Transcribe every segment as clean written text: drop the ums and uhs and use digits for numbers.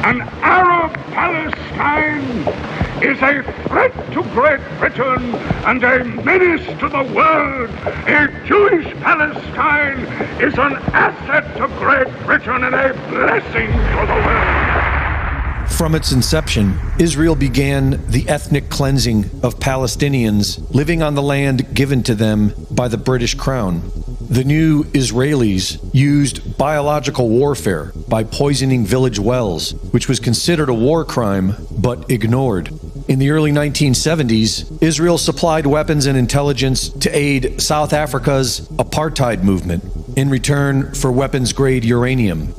An Arab Palestine is a threat to Great Britain and a menace to the world. A Jewish Palestine is an asset to Great Britain and a blessing to the world. From its inception, Israel began the ethnic cleansing of Palestinians living on the land given to them by the British Crown. The new Israelis used biological warfare by poisoning village wells, which was considered a war crime but ignored. In the early 1970s, Israel supplied weapons and intelligence to aid South Africa's apartheid movement in return for weapons-grade uranium.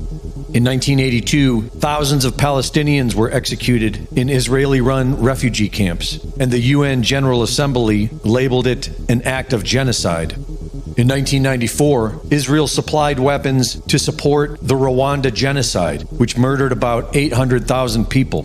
In 1982, thousands of Palestinians were executed in Israeli-run refugee camps, and the UN General Assembly labeled it an act of genocide. In 1994, Israel supplied weapons to support the Rwanda genocide, which murdered about 800,000 people.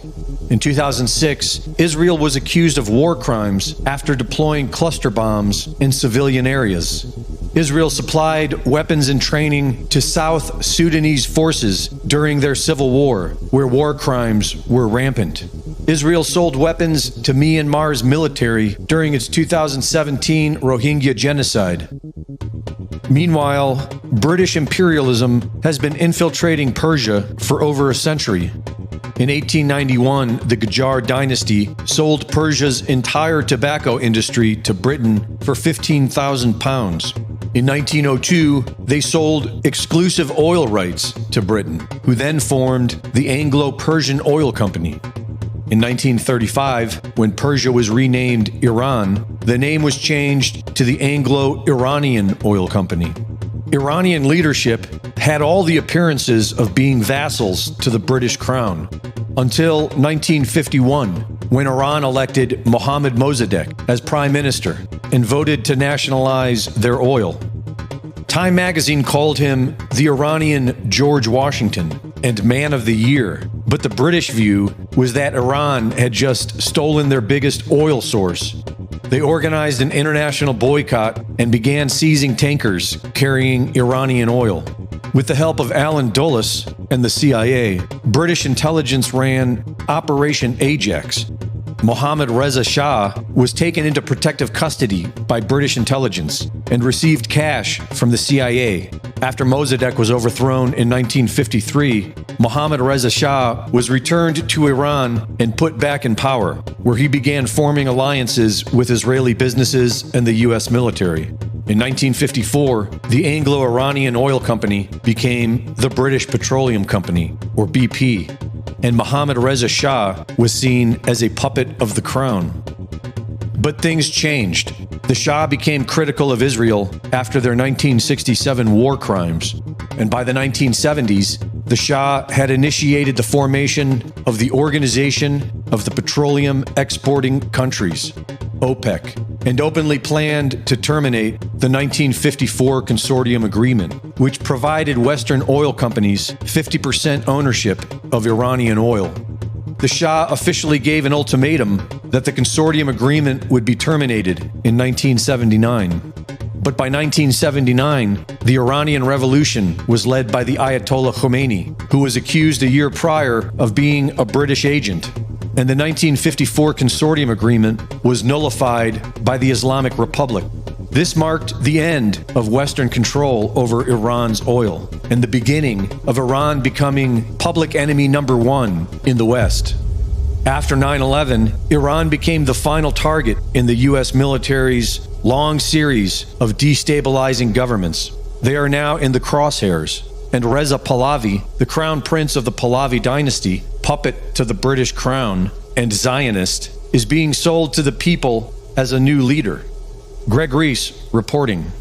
In 2006, Israel was accused of war crimes after deploying cluster bombs in civilian areas. Israel supplied weapons and training to South Sudanese forces during their civil war, where war crimes were rampant. Israel sold weapons to Myanmar's military during its 2017 Rohingya genocide. Meanwhile, British imperialism has been infiltrating Persia for over a century. In 1891, the Qajar dynasty sold Persia's entire tobacco industry to Britain for £15,000. In 1902, they sold exclusive oil rights to Britain, who then formed the Anglo-Persian Oil Company. In 1935, when Persia was renamed Iran, the name was changed to the Anglo-Iranian Oil Company. Iranian leadership had all the appearances of being vassals to the British Crown, until 1951, when Iran elected Mohammad Mossadegh as prime minister and voted to nationalize their oil. Time magazine called him the Iranian George Washington and Man of the Year, but the British view was that Iran had just stolen their biggest oil source. They organized an international boycott and began seizing tankers carrying Iranian oil. With the help of Alan Dulles and the CIA, British intelligence ran Operation Ajax. Mohammad Reza Shah was taken into protective custody by British intelligence and received cash from the CIA. After Mossadegh was overthrown in 1953, Mohammad Reza Shah was returned to Iran and put back in power, where he began forming alliances with Israeli businesses and the U.S. military. In 1954, the Anglo-Iranian Oil Company became the British Petroleum Company, or BP, and Mohammad Reza Shah was seen as a puppet of the crown. But things changed. The Shah became critical of Israel after their 1967 war crimes, and by the 1970s, the Shah had initiated the formation of the Organization of the Petroleum Exporting Countries, OPEC, and openly planned to terminate the 1954 Consortium Agreement, which provided Western oil companies 50% ownership of Iranian oil. The Shah officially gave an ultimatum that the Consortium Agreement would be terminated in 1979. But by 1979, the Iranian Revolution was led by the Ayatollah Khomeini, who was accused a year prior of being a British agent. And the 1954 Consortium Agreement was nullified by the Islamic Republic. This marked the end of Western control over Iran's oil and the beginning of Iran becoming public enemy number one in the West. After 9/11, Iran became the final target in the U.S. military's long series of destabilizing governments. They are now in the crosshairs, and Reza Pahlavi, the crown prince of the Pahlavi dynasty, puppet to the British crown and Zionist, is being sold to the people as a new leader. Greg Reese reporting.